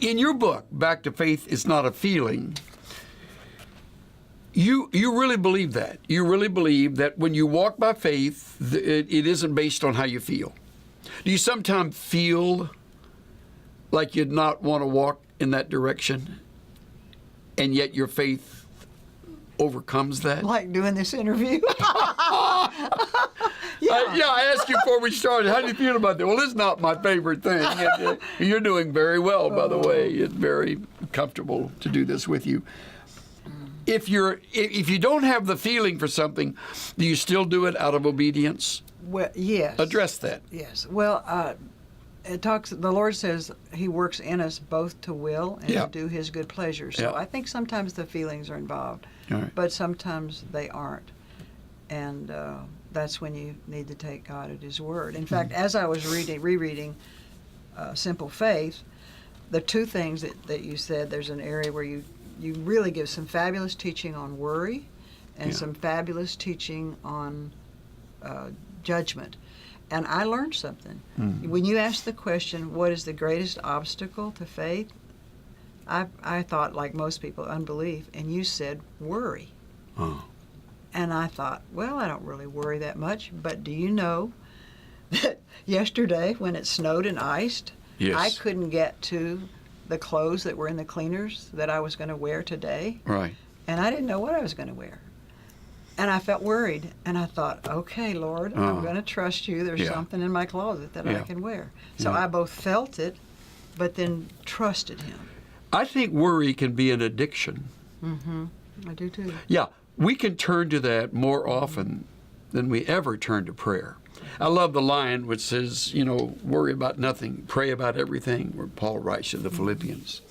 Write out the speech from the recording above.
in your book, Back to Faith is Not a Feeling, you really believe that. You really believe that when you walk by faith, it isn't based on how you feel. Do you sometimes feel like you'd not want to walk in that direction, and yet your faith overcomes that? Like doing this interview. I asked you before we started, how do you feel about that? Well, it's not my favorite thing. You're doing very well, by the way. It's very comfortable to do this with you. If you don't have the feeling for something, do you still do it out of obedience? Well, yes. Address that. Yes. Well, the Lord says He works in us both to will and to do His good pleasure. So I think sometimes the feelings are involved, but sometimes they aren't. And that's when you need to take God at His word. In fact, as I was rereading Simple Faith, the two things that you said, there's an area where you really give some fabulous teaching on worry and some fabulous teaching on judgment. And I learned something. When you asked the question, what is the greatest obstacle to faith? I thought, like most people, unbelief. And you said worry. Oh. And I thought, well, I don't really worry that much. But do you know that yesterday when it snowed and iced, I couldn't get to the clothes that were in the cleaners that I was going to wear today? Right. And I didn't know what I was going to wear. And I felt worried, and I thought, okay, Lord, I'm going to trust you. There's something in my closet that I can wear. So I both felt it, but then trusted Him. I think worry can be an addiction. Mm-hmm. I do too. Yeah, we can turn to that more often than we ever turn to prayer. I love the line which says, worry about nothing, pray about everything, where Paul writes in the Philippians.